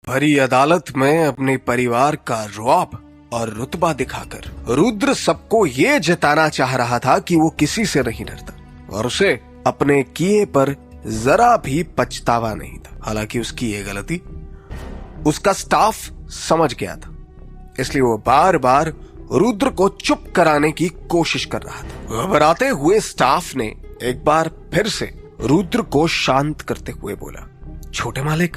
भरी अदालत में अपने परिवार का रुआब और रुतबा दिखाकर रुद्र सबको ये जताना चाह रहा था कि वो किसी से नहीं डरता और उसे अपने किए पर जरा भी पछतावा नहीं था। हालांकि उसकी ये गलती उसका स्टाफ समझ गया था, इसलिए वो बार बार रुद्र को चुप कराने की कोशिश कर रहा था। घबराते हुए स्टाफ ने एक बार फिर से रुद्र को शांत करते हुए बोला, छोटे मालिक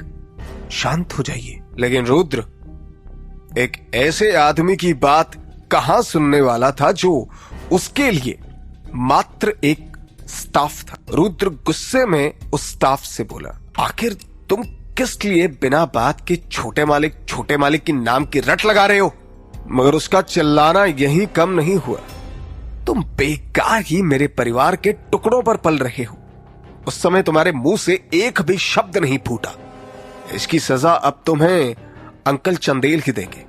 शांत हो जाइए। लेकिन रुद्र एक ऐसे आदमी की बात कहां सुनने वाला था जो उसके लिए मात्र एक स्टाफ था। रुद्र गुस्से में उस स्टाफ से बोला, आखिर तुम किस लिए बिना बात के छोटे मालिक की नाम की रट लगा रहे हो? मगर उसका चिल्लाना यही कम नहीं हुआ। तुम बेकार ही मेरे परिवार के टुकड़ों पर पल रहे हो। उस समय तुम्हारे मुंह से एक भी शब्द नहीं फूटा। इसकी सजा अब तुम्हें अंकल चंदेल ही देंगे,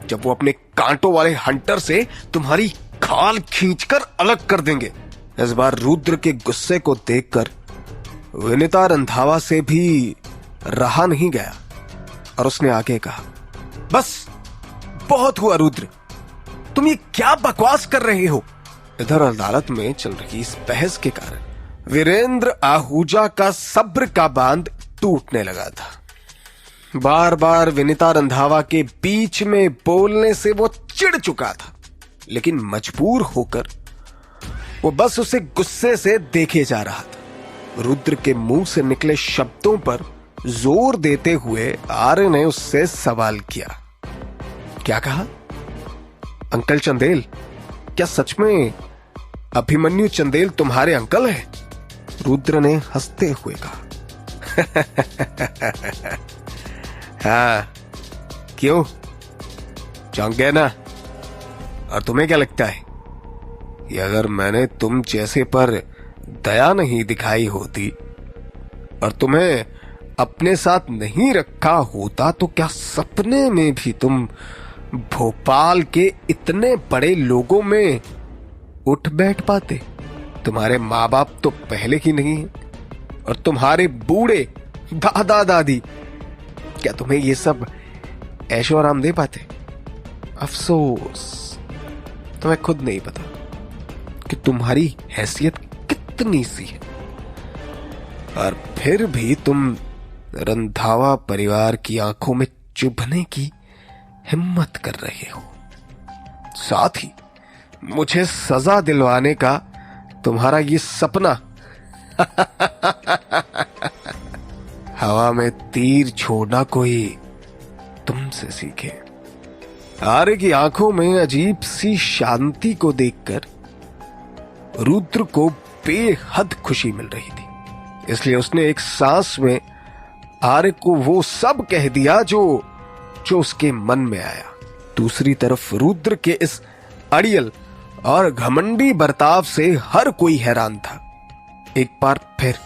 जब वो अपने कांटों वाले हंटर से तुम्हारी खाल खींचकर अलग कर देंगे। इस बार रुद्र के गुस्से को देखकर विनीता रंधावा से भी रहा नहीं गया और उसने आगे कहा, बस बहुत हुआ रुद्र, तुम ये क्या बकवास कर रहे हो? इधर अदालत में चल रही इस बहस के कारण वीरेंद्र आहूजा का सब्र का बांध टूटने लगा था। बार बार विनीता रंधावा के बीच में बोलने से वो चिढ़ चुका था, लेकिन मजबूर होकर वो बस उसे गुस्से से देखे जा रहा था। रुद्र के मुंह से निकले शब्दों पर जोर देते हुए आर्य ने उससे सवाल किया, क्या कहा? अंकल चंदेल, क्या सच में अभिमन्यु चंदेल तुम्हारे अंकल हैं? रुद्र ने हंसते हुए कहा। हाँ, क्यों चौंक गए ना? और तुम्हें क्या लगता है कि अगर मैंने तुम जैसे पर दया नहीं दिखाई होती और तुम्हें अपने साथ नहीं रखा होता तो क्या सपने में भी तुम भोपाल के इतने बड़े लोगों में उठ बैठ पाते? तुम्हारे माँ बाप तो पहले ही नहीं है और तुम्हारे बूढ़े दादा दादी क्या तुम्हें ये सब ऐशो आराम दे पाते? अफसोस तुम्हें खुद नहीं पता कि तुम्हारी हैसियत कितनी सी है, और फिर भी तुम रंधावा परिवार की आंखों में चुभने की हिम्मत कर रहे हो। साथ ही मुझे सजा दिलवाने का तुम्हारा ये सपना हवा में तीर छोड़ना कोई तुमसे सीखे। आर्य की आंखों में अजीब सी शांति को देखकर रुद्र को बेहद खुशी मिल रही थी, इसलिए उसने एक सांस में आर्य को वो सब कह दिया जो उसके मन में आया। दूसरी तरफ रुद्र के इस अड़ियल और घमंडी बर्ताव से हर कोई हैरान था। एक बार फिर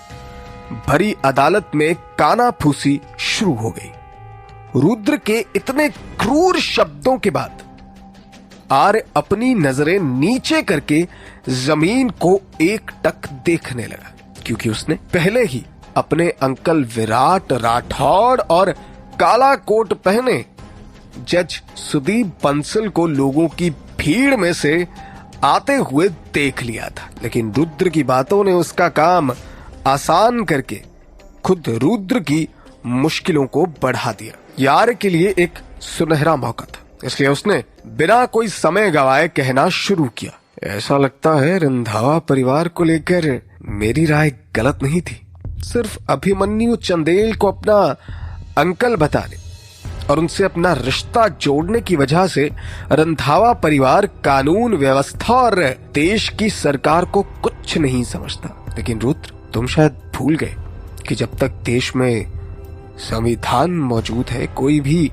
भरी अदालत में कानाफूसी शुरू हो गई। रुद्र के इतने क्रूर शब्दों के बाद आर्य अपनी नजरें नीचे करके जमीन को एकटक देखने लगा, क्योंकि उसने पहले ही अपने अंकल विराट राठौड़ और काला कोट पहने जज सुदीप बंसल को लोगों की भीड़ में से आते हुए देख लिया था। लेकिन रुद्र की बातों ने उसका काम आसान करके खुद रुद्र की मुश्किलों को बढ़ा दिया। यार के लिए एक सुनहरा मौका था, इसलिए उसने बिना कोई समय गवाए कहना शुरू किया, ऐसा लगता है रंधावा परिवार को लेकर मेरी राय गलत नहीं थी। सिर्फ अभिमन्यु चंदेल को अपना अंकल बताने और उनसे अपना रिश्ता जोड़ने की वजह से रंधावा परिवार कानून व्यवस्था और देश की सरकार को कुछ नहीं समझता। लेकिन रुद्र, तुम शायद भूल गए कि जब तक देश में संविधान मौजूद है, कोई भी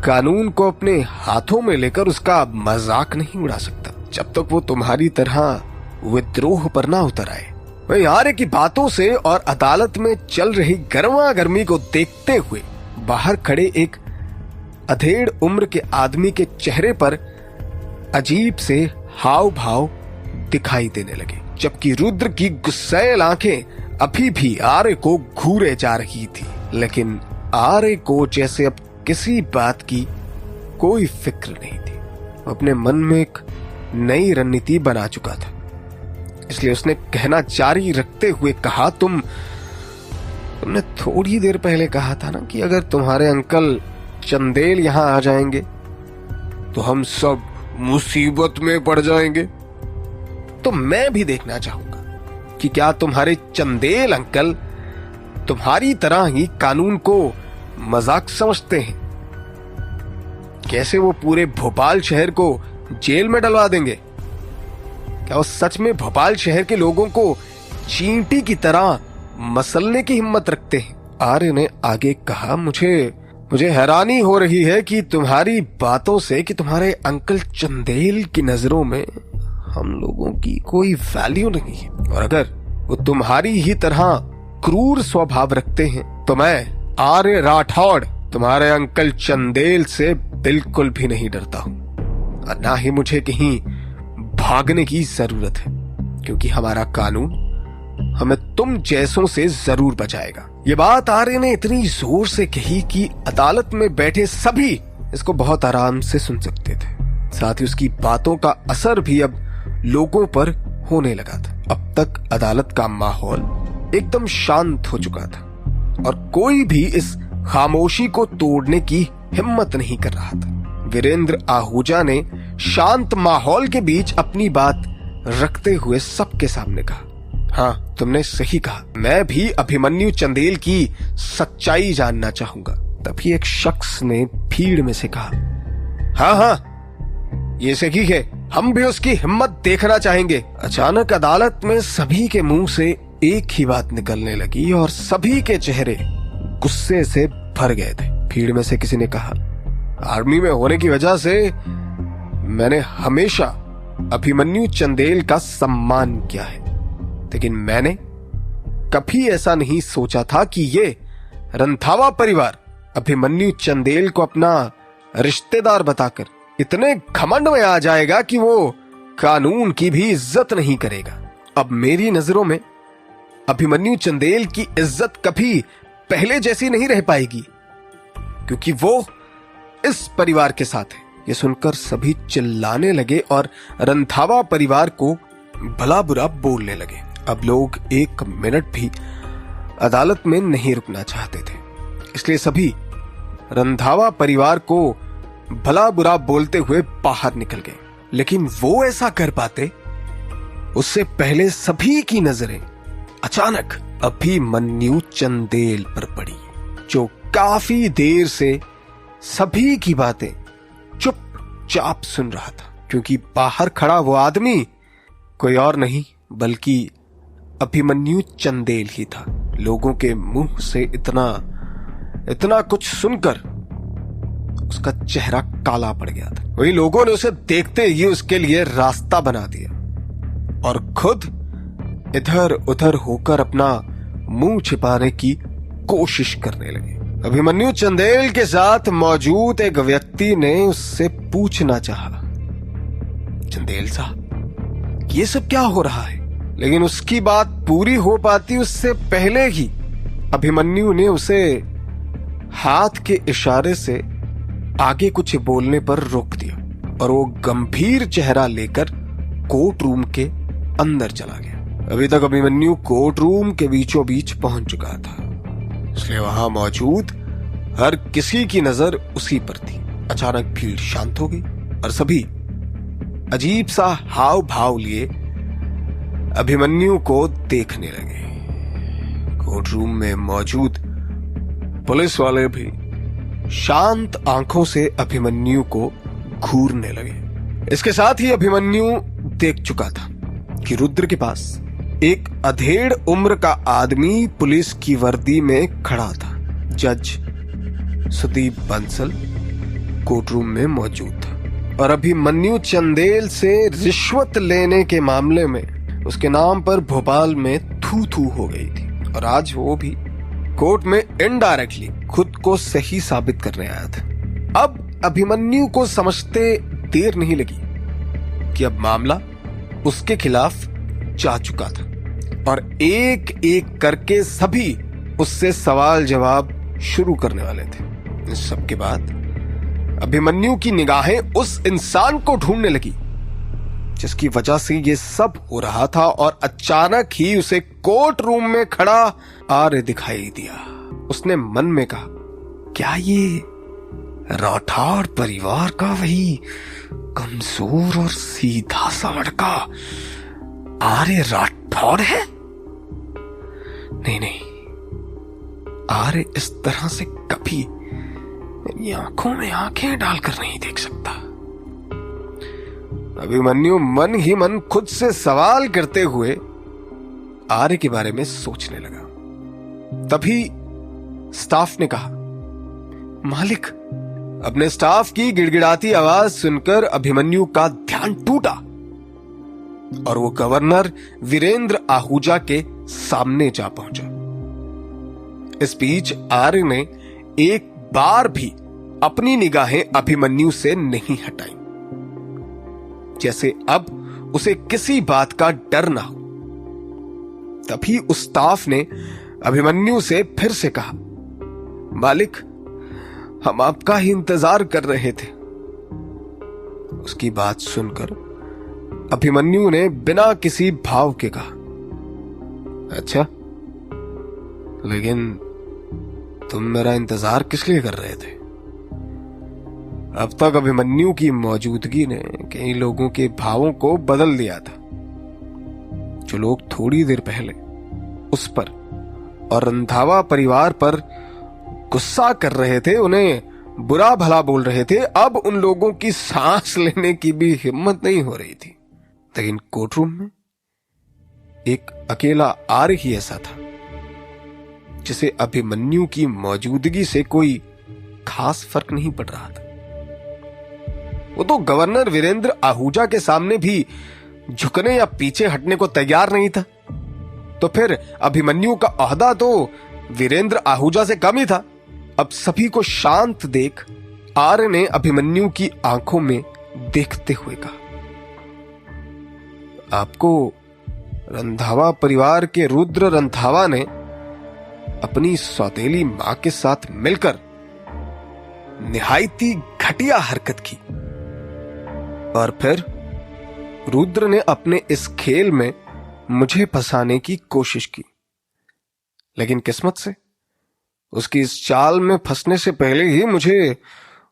कानून को अपने हाथों में लेकर उसका मजाक नहीं उड़ा सकता, जब तक वो तुम्हारी तरह विद्रोह पर ना उतर आए। वही आर्य की बातों से और अदालत में चल रही गर्मा गर्मी को देखते हुए बाहर खड़े एक अधेड़ उम्र के आदमी के चेहरे पर अजीब से हाव भाव दिखाई देने लगे, जबकि रुद्र की गुस्सैल आंखें अभी भी आर्य को घूरे जा रही थी। लेकिन आर्य को जैसे अब किसी बात की कोई फिक्र नहीं थी। अपने मन में एक नई रणनीति बना चुका था। इसलिए उसने कहना जारी रखते हुए कहा, तुमने थोड़ी देर पहले कहा था ना कि अगर तुम्हारे अंकल चंदेल यहां आ जाएंगे तो हम सब मुसीबत में पड़ जाएंगे। तो मैं भी देखना चाहूंगा कि क्या तुम्हारे चंदेल अंकल तुम्हारी तरह ही कानून को मजाक समझते हैं। कैसे वो पूरे भोपाल शहर को जेल में डलवा देंगे। क्या वो सच में भोपाल शहर के लोगों को चींटी की तरह मसलने की हिम्मत रखते हैं। आर्य ने आगे कहा, मुझे हैरानी हो रही है कि तुम्हारी बातों से कि तुम्हारे अंकल चंदेल की नजरों में हम लोगों की कोई वैल्यू नहीं है, और अगर वो तुम्हारी ही तरह क्रूर स्वभाव रखते हैं तो मैं आर्य राठौड़ तुम्हारे अंकल चंदेल से बिल्कुल भी नहीं डरता हूं, और ना ही मुझे कहीं भागने की जरूरत है, क्योंकि हमारा कानून हमें तुम जैसों से जरूर बचाएगा। ये बात आर्य ने इतनी जोर से कही कि अदालत में बैठे सभी इसको बहुत आराम से सुन सकते थे। साथ ही उसकी बातों का असर भी अब लोगों पर होने लगा था। अब तक अदालत का माहौल एकदम शांत हो चुका था और कोई भी इस खामोशी को तोड़ने की हिम्मत नहीं कर रहा था। वीरेंद्र आहूजा ने शांत माहौल के बीच अपनी बात रखते हुए सबके सामने कहा, हाँ, तुमने सही कहा। मैं भी अभिमन्यु चंदेल की सच्चाई जानना चाहूंगा। तभी एक शख्स ने भीड़ में से कहा, हाँ, ये सही है, हम भी उसकी हिम्मत देखना चाहेंगे। अचानक अदालत में सभी के मुंह से एक ही बात निकलने लगी और सभी के चेहरे गुस्से से भर गए थे। भीड़ में से किसी ने कहा, आर्मी में होने की वजह से मैंने हमेशा अभिमन्यु चंदेल का सम्मान किया है, लेकिन मैंने कभी ऐसा नहीं सोचा था कि ये रंधावा परिवार अभिमन्यु चंदेल को अपना रिश्तेदार बताकर इतने घमंड में आ जाएगा कि वो कानून की भी इज्जत नहीं करेगा। अब मेरी नजरों में अभिमन्यु चंदेल की इज्जत कभी पहले जैसी नहीं रह पाएगी, क्योंकि वो इस परिवार के साथ है। ये सुनकर सभी चिल्लाने लगे और रंधावा परिवार को भला बुरा बोलने लगे। अब लोग एक मिनट भी अदालत में नहीं रुकना चाहते थे, इसलिए सभी रंधावा परिवार को भला बुरा बोलते हुए बाहर निकल गए। लेकिन वो ऐसा कर पाते उससे पहले सभी की नजरें अचानक अभिमन्यु चंदेल पर पड़ी, जो काफी देर से सभी की बातें चुपचाप सुन रहा था, क्योंकि बाहर खड़ा वो आदमी कोई और नहीं बल्कि अभिमन्यु चंदेल ही था। लोगों के मुंह से इतना कुछ सुनकर उसका चेहरा काला पड़ गया था। वही लोगों ने उसे देखते ही उसके लिए रास्ता बना दिया और खुद इधर उधर होकर अपना मुंह छिपाने की कोशिश करने लगे। अभिमन्यु चंदेल के साथ मौजूद एक व्यक्ति ने उससे पूछना चाहा, चंदेल साहब, ये सब क्या हो रहा है? लेकिन उसकी बात पूरी हो पाती उससे पहले ही अभिमन्यु ने उसे हाथ के इशारे से आगे कुछ बोलने पर रोक दिया और वो गंभीर चेहरा लेकर कोर्ट रूम के अंदर चला गया। अभी तक अभिमन्यु कोर्ट रूम के बीचों बीच पहुंच चुका था, इसलिए वहां मौजूद हर किसी की नजर उसी पर थी। अचानक भीड़ शांत हो गई और सभी अजीब सा हाव भाव लिए अभिमन्यु को देखने लगे। कोर्ट रूम में मौजूद पुलिस वाले भी शांत आंखों से अभिमन्यु को घूरने लगे। इसके साथ ही अभिमन्यु देख चुका था कि रुद्र के पास एक अधेड़ उम्र का आदमी पुलिस की वर्दी में खड़ा था। जज सुदीप बंसल कोर्ट रूम में मौजूद था और अभिमन्यु चंदेल से रिश्वत लेने के मामले में उसके नाम पर भोपाल में थू थू हो गई थी और आज वो भी कोर्ट में इनडायरेक्टली खुद को सही साबित करने आया था। अब अभिमन्यु को समझते देर नहीं लगी कि अब मामला उसके खिलाफ जा चुका था और एक एक करके सभी उससे सवाल जवाब शुरू करने वाले थे। इस सब के बाद अभिमन्यु की निगाहें उस इंसान को ढूंढने लगी जिसकी वजह से ये सब हो रहा था, और अचानक ही उसे कोर्ट रूम में खड़ा आर्य दिखाई दिया। उसने मन में कहा, क्या ये राठौड़ परिवार का वही कमजोर और सीधा सा लड़का आर्य राठौड़ है? नहीं, आर्य इस तरह से कभी मेरी आंखों में आंखें डालकर नहीं देख सकता। अभिमन्यु मन ही मन खुद से सवाल करते हुए आर्य के बारे में सोचने लगा। तभी स्टाफ ने कहा, मालिक। अपने स्टाफ की गिड़गिड़ाती आवाज सुनकर अभिमन्यु का ध्यान टूटा और वो गवर्नर वीरेंद्र आहूजा के सामने जा पहुंचा। इस बीच आर्य ने एक बार भी अपनी निगाहें अभिमन्यु से नहीं हटाई, जैसे अब उसे किसी बात का डर ना हो। तभी उस स्टाफ ने अभिमन्यु से फिर से कहा, मालिक, हम आपका ही इंतजार कर रहे थे। उसकी बात सुनकर अभिमन्यु ने बिना किसी भाव के कहा, अच्छा, लेकिन तुम मेरा इंतजार किस लिए कर रहे थे? अब तक अभिमन्यु की मौजूदगी ने कई लोगों के भावों को बदल दिया था। जो लोग थोड़ी देर पहले उस पर और रंधावा परिवार पर गुस्सा कर रहे थे, उन्हें बुरा भला बोल रहे थे, अब उन लोगों की सांस लेने की भी हिम्मत नहीं हो रही थी। लेकिन कोर्टरूम में एक अकेला आर्य ही ऐसा था जिसे अभिमन्यु की मौजूदगी से कोई खास फर्क नहीं पड़ रहा था। वो तो गवर्नर वीरेंद्र आहूजा के सामने भी झुकने या पीछे हटने को तैयार नहीं था, तो फिर अभिमन्यु का ओहदा तो वीरेंद्र आहूजा से कम ही था। अब सभी को शांत देख आर्य ने अभिमन्यु की आंखों में देखते हुए कहा, आपको रंधावा परिवार के रुद्र रंधावा ने अपनी सौतेली मां के साथ मिलकर निहायती घटिया हरकत की, और फिर रुद्र ने अपने इस खेल में मुझे फंसाने की कोशिश की। लेकिन किस्मत से उसकी इस चाल में फंसने से पहले ही मुझे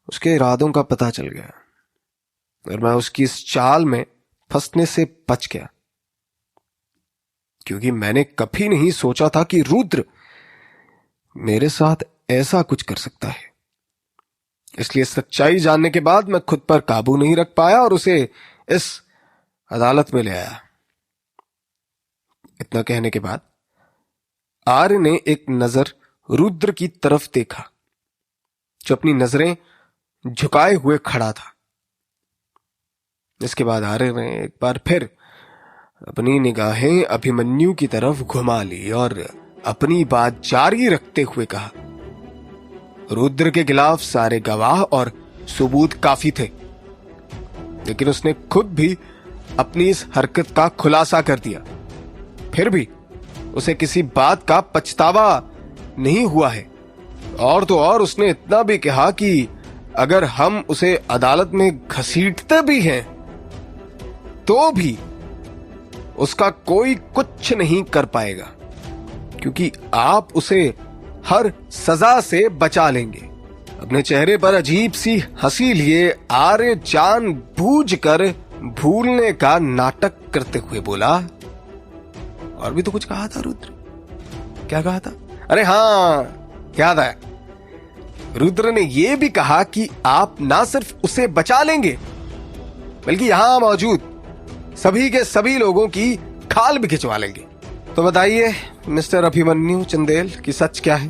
उसके इरादों का पता चल गया और मैं उसकी इस चाल में फंसने से बच गया, क्योंकि मैंने कभी नहीं सोचा था कि रुद्र मेरे साथ ऐसा कुछ कर सकता है। इसलिए सच्चाई जानने के बाद मैं खुद पर काबू नहीं रख पाया और उसे इस अदालत में ले आया। इतना कहने के बाद आर्य ने एक नजर रुद्र की तरफ देखा, जो अपनी नजरें झुकाए हुए खड़ा था। इसके बाद आर्य ने एक बार फिर अपनी निगाहें अभिमन्यु की तरफ घुमा ली और अपनी बात जारी रखते हुए कहा, रुद्र के खिलाफ सारे गवाह और सबूत काफी थे, लेकिन उसने खुद भी अपनी इस हरकत का खुलासा कर दिया। फिर भी उसे किसी बात का पछतावा नहीं हुआ है, और तो और उसने इतना भी कहा कि अगर हम उसे अदालत में घसीटते भी हैं तो भी उसका कोई कुछ नहीं कर पाएगा, क्योंकि आप उसे हर सजा से बचा लेंगे। अपने चेहरे पर अजीब सी हंसी लिए आर्य जानबूझकर भूलने का नाटक करते हुए बोला, और भी तो कुछ कहा था रुद्र। क्या कहा था? अरे हां, याद आया। रुद्र ने यह भी कहा कि आप ना सिर्फ उसे बचा लेंगे, बल्कि यहां मौजूद सभी के सभी लोगों की खाल भी खिंचवा लेंगे। तो बताइए मिस्टर अभिमन्यु चंदेल कि सच क्या है?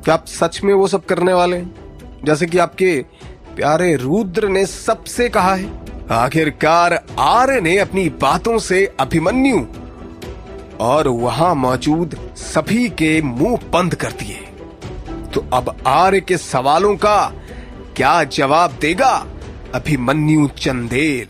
क्या आप सच में वो सब करने वाले हैं जैसे कि आपके प्यारे रुद्र ने सबसे कहा है? आखिरकार आर्य ने अपनी बातों से अभिमन्यु और वहां मौजूद सभी के मुंह बंद कर दिए। तो अब आर्य के सवालों का क्या जवाब देगा अभिमन्यु चंदेल?